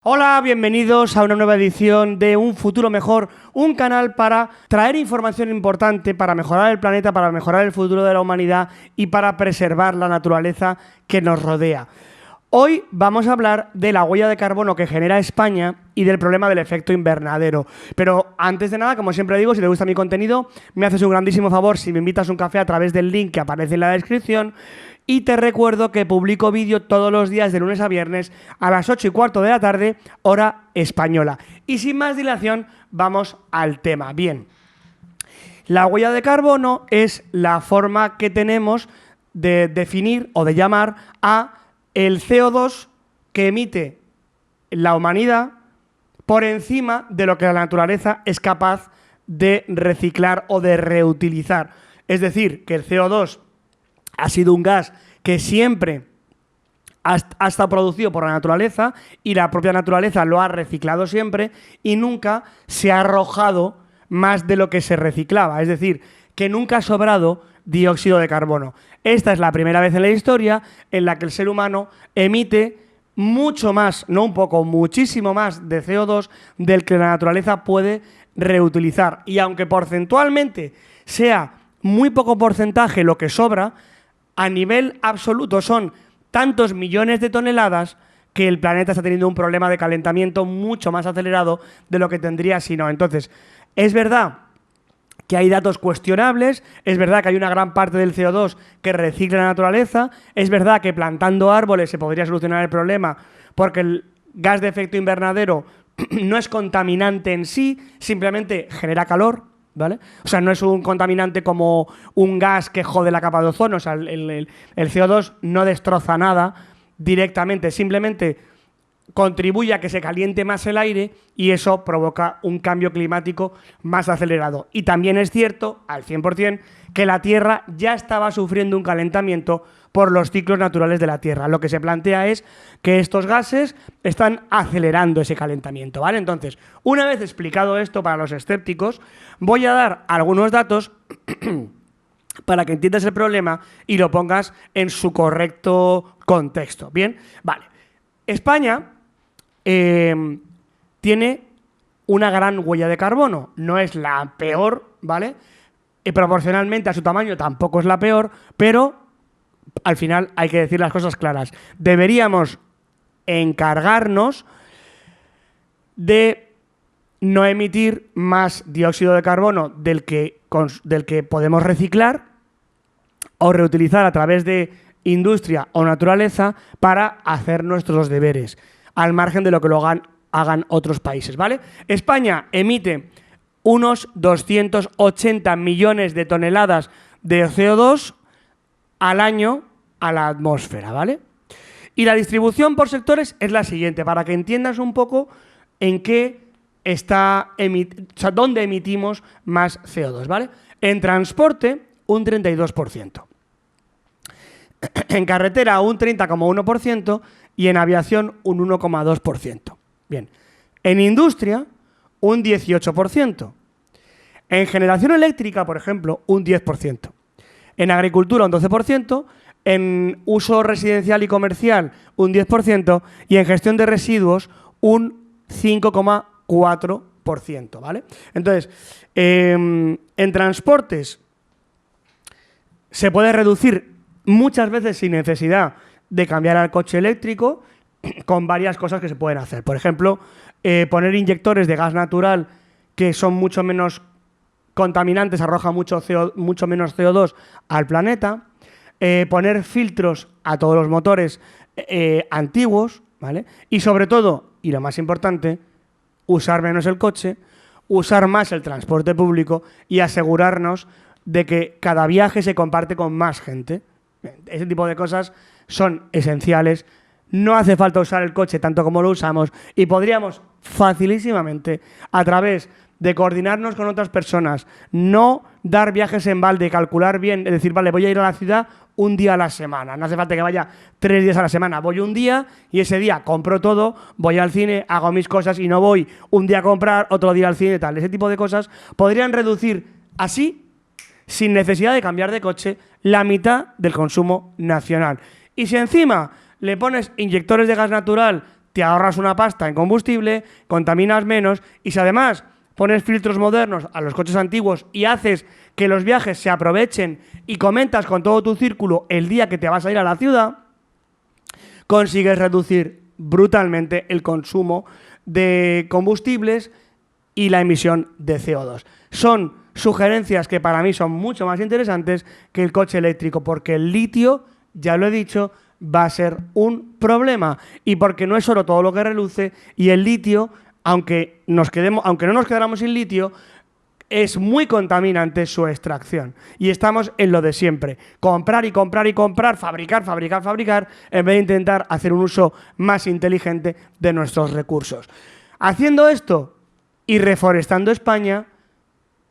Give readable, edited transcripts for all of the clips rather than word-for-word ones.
Hola, bienvenidos a una nueva edición de Un Futuro Mejor, un canal para traer información importante para mejorar el planeta, para mejorar el futuro de la humanidad y para preservar la naturaleza que nos rodea. Hoy vamos a hablar de la huella de carbono que genera España y del problema del efecto invernadero. Pero antes de nada, como siempre digo, si te gusta mi contenido, me haces un grandísimo favor si me invitas un café a través del link que aparece en la descripción. Y te recuerdo que publico vídeo todos los días de lunes a viernes a las 8:15 de la tarde, hora española. Y sin más dilación, vamos al tema. Bien, la huella de carbono es la forma que tenemos de definir o de llamar a el CO2 que emite la humanidad por encima de lo que la naturaleza es capaz de reciclar o de reutilizar. Es decir, que el CO2 ha sido un gas que siempre ha estado producido por la naturaleza y la propia naturaleza lo ha reciclado siempre y nunca se ha arrojado más de lo que se reciclaba. Es decir, que nunca ha sobrado dióxido de carbono. Esta es la primera vez en la historia en la que el ser humano emite mucho más, no un poco, muchísimo más de CO2 del que la naturaleza puede reutilizar. Y aunque porcentualmente sea muy poco porcentaje lo que sobra, a nivel absoluto son tantos millones de toneladas que el planeta está teniendo un problema de calentamiento mucho más acelerado de lo que tendría si no. Entonces, es verdad que hay datos cuestionables, es verdad que hay una gran parte del CO2 que recicla la naturaleza, es verdad que plantando árboles se podría solucionar el problema porque el gas de efecto invernadero no es contaminante en sí, simplemente genera calor, ¿vale? O sea, no es un contaminante como un gas que jode la capa de ozono. O sea, el CO2 no destroza nada directamente, simplemente contribuye a que se caliente más el aire y eso provoca un cambio climático más acelerado. Y también es cierto, al 100%, que la Tierra ya estaba sufriendo un calentamiento por los ciclos naturales de la Tierra. Lo que se plantea es que estos gases están acelerando ese calentamiento, ¿vale? Entonces, una vez explicado esto para los escépticos, voy a dar algunos datos para que entiendas el problema y lo pongas en su correcto contexto. ¿Bien? Vale. España tiene una gran huella de carbono. No es la peor, ¿vale? Proporcionalmente a su tamaño tampoco es la peor, pero al final hay que decir las cosas claras. Deberíamos encargarnos de no emitir más dióxido de carbono del que podemos reciclar o reutilizar a través de industria o naturaleza para hacer nuestros deberes, al margen de lo que lo hagan otros países, ¿vale? España emite unos 280 millones de toneladas de CO2 al año a la atmósfera, ¿vale? Y la distribución por sectores es la siguiente, para que entiendas un poco en qué está, o sea, dónde emitimos más CO2, ¿vale? En transporte, un 32%. En carretera, un 30,1% y en aviación, un 1,2%. Bien. En industria, un 18%. En generación eléctrica, por ejemplo, un 10%. En agricultura, un 12%. En uso residencial y comercial, un 10%. Y en gestión de residuos, un 5,4%, ¿vale? Entonces, en transportes se puede reducir muchas veces sin necesidad de cambiar al coche eléctrico con varias cosas que se pueden hacer. Por ejemplo, poner inyectores de gas natural que son mucho menos contaminantes, arroja mucho menos CO2 al planeta. Poner filtros a todos los motores antiguos, ¿vale? Y sobre todo, y lo más importante, usar menos el coche, usar más el transporte público y asegurarnos de que cada viaje se comparte con más gente. Ese tipo de cosas son esenciales. No hace falta usar el coche tanto como lo usamos y podríamos facilísimamente, a través de coordinarnos con otras personas, no dar viajes en balde, calcular bien, es decir, vale, voy a ir a la ciudad un día a la semana. No hace falta que vaya 3 días a la semana. Voy un día y ese día compro todo, voy al cine, hago mis cosas y no voy un día a comprar, otro día al cine y tal. Ese tipo de cosas podrían reducir así, sin necesidad de cambiar de coche, la mitad del consumo nacional. Y si encima le pones inyectores de gas natural te ahorras una pasta en combustible, contaminas menos y si además pones filtros modernos a los coches antiguos y haces que los viajes se aprovechen y comentas con todo tu círculo el día que te vas a ir a la ciudad, consigues reducir brutalmente el consumo de combustibles y la emisión de CO2. Son sugerencias que para mí son mucho más interesantes que el coche eléctrico, porque el litio, ya lo he dicho, va a ser un problema y porque no es oro todo lo que reluce y el litio, aunque no nos quedáramos sin litio, es muy contaminante su extracción. Y estamos en lo de siempre. Comprar y comprar y comprar, fabricar, fabricar, fabricar, en vez de intentar hacer un uso más inteligente de nuestros recursos. Haciendo esto y reforestando España,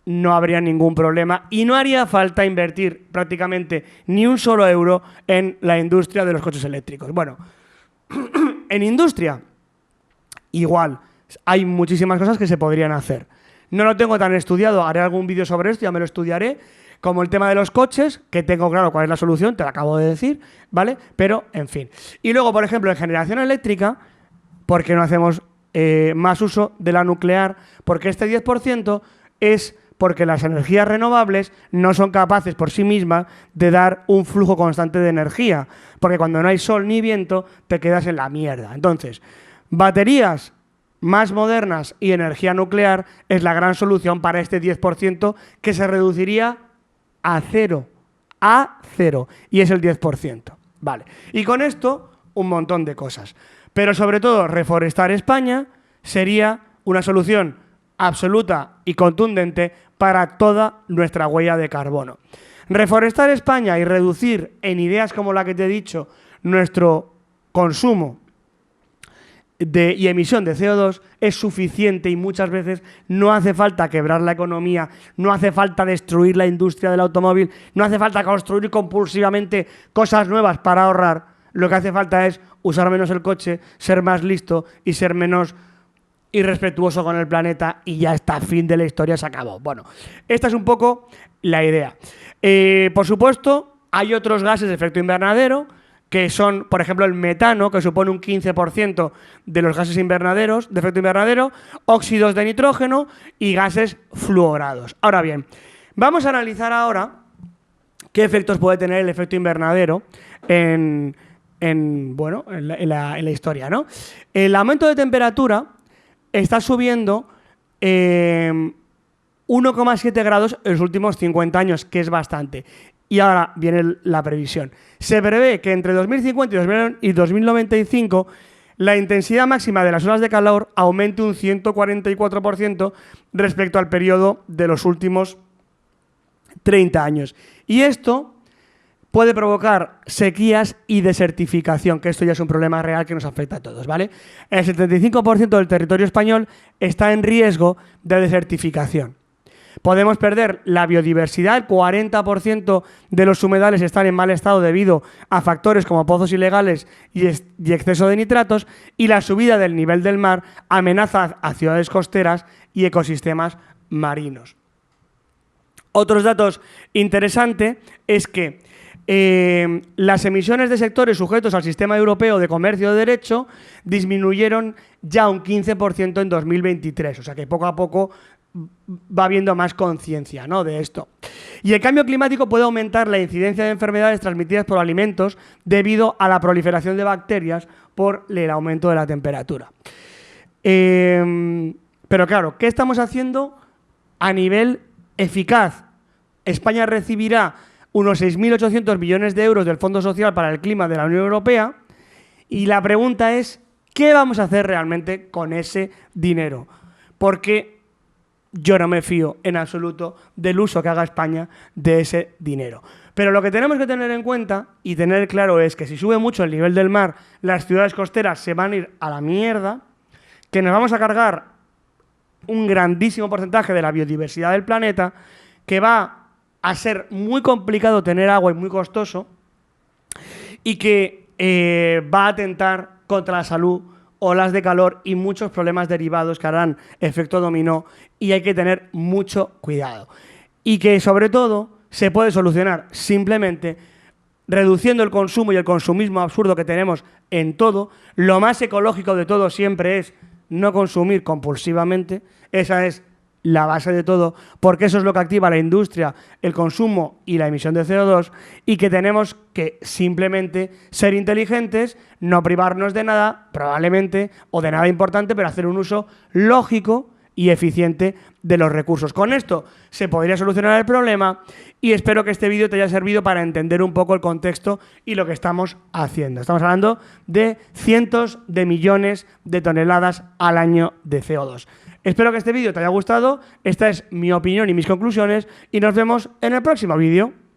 no habría ningún problema y no haría falta invertir prácticamente ni un solo euro en la industria de los coches eléctricos. Bueno, en industria, igual, hay muchísimas cosas que se podrían hacer. No lo tengo tan estudiado, haré algún vídeo sobre esto, ya me lo estudiaré, como el tema de los coches, que tengo claro cuál es la solución, te lo acabo de decir, ¿vale? Pero, en fin. Y luego, por ejemplo, en generación eléctrica, ¿por qué no hacemos más uso de la nuclear? Porque este 10% es porque las energías renovables no son capaces por sí mismas de dar un flujo constante de energía, porque cuando no hay sol ni viento te quedas en la mierda. Entonces, baterías más modernas y energía nuclear es la gran solución para este 10% que se reduciría a cero, y es el 10%. Vale. Y con esto, un montón de cosas. Pero sobre todo, reforestar España sería una solución absoluta y contundente para toda nuestra huella de carbono. Reforestar España y reducir en ideas como la que te he dicho nuestro consumo y emisión de CO2 es suficiente y muchas veces no hace falta quebrar la economía, no hace falta destruir la industria del automóvil, no hace falta construir compulsivamente cosas nuevas para ahorrar. Lo que hace falta es usar menos el coche, ser más listo y ser menos irrespetuoso con el planeta y ya está, fin de la historia, se acabó. Bueno, esta es un poco la idea. Por supuesto, hay otros gases de efecto invernadero que son, por ejemplo, el metano, que supone un 15% de los gases invernaderos, de efecto invernadero, óxidos de nitrógeno y gases fluorados. Ahora bien, vamos a analizar ahora qué efectos puede tener el efecto invernadero en la historia, ¿no? El aumento de temperatura está subiendo 1,7 grados en los últimos 50 años, que es bastante. Y ahora viene la previsión. Se prevé que entre 2050 y 2095 la intensidad máxima de las olas de calor aumente un 144% respecto al periodo de los últimos 30 años. Y esto puede provocar sequías y desertificación, que esto ya es un problema real que nos afecta a todos, ¿vale? El 75% del territorio español está en riesgo de desertificación. Podemos perder la biodiversidad, el 40% de los humedales están en mal estado debido a factores como pozos ilegales y exceso de nitratos, y la subida del nivel del mar amenaza a ciudades costeras y ecosistemas marinos. Otros datos interesantes es que las emisiones de sectores sujetos al Sistema Europeo de Comercio de Derecho disminuyeron ya un 15% en 2023, o sea que poco a poco va habiendo más conciencia, ¿no?, de esto. Y el cambio climático puede aumentar la incidencia de enfermedades transmitidas por alimentos debido a la proliferación de bacterias por el aumento de la temperatura. Pero claro, ¿qué estamos haciendo a nivel eficaz? España recibirá unos 6.800 millones de euros del Fondo Social para el Clima de la Unión Europea y la pregunta es, ¿qué vamos a hacer realmente con ese dinero? Porque yo no me fío en absoluto del uso que haga España de ese dinero. Pero lo que tenemos que tener en cuenta y tener claro es que si sube mucho el nivel del mar, las ciudades costeras se van a ir a la mierda, que nos vamos a cargar un grandísimo porcentaje de la biodiversidad del planeta, que va a ser muy complicado tener agua y muy costoso, y que va a atentar contra la salud, olas de calor y muchos problemas derivados que harán efecto dominó, y hay que tener mucho cuidado. Y que sobre todo se puede solucionar simplemente reduciendo el consumo y el consumismo absurdo que tenemos en todo. Lo más ecológico de todo siempre es no consumir compulsivamente. Esa es la base de todo, porque eso es lo que activa la industria, el consumo y la emisión de CO2, y que tenemos que simplemente ser inteligentes, no privarnos de nada, probablemente, o de nada importante, pero hacer un uso lógico y eficiente de los recursos. Con esto se podría solucionar el problema y espero que este vídeo te haya servido para entender un poco el contexto y lo que estamos haciendo. Estamos hablando de cientos de millones de toneladas al año de CO2. Espero que este vídeo te haya gustado. Esta es mi opinión y mis conclusiones y nos vemos en el próximo vídeo.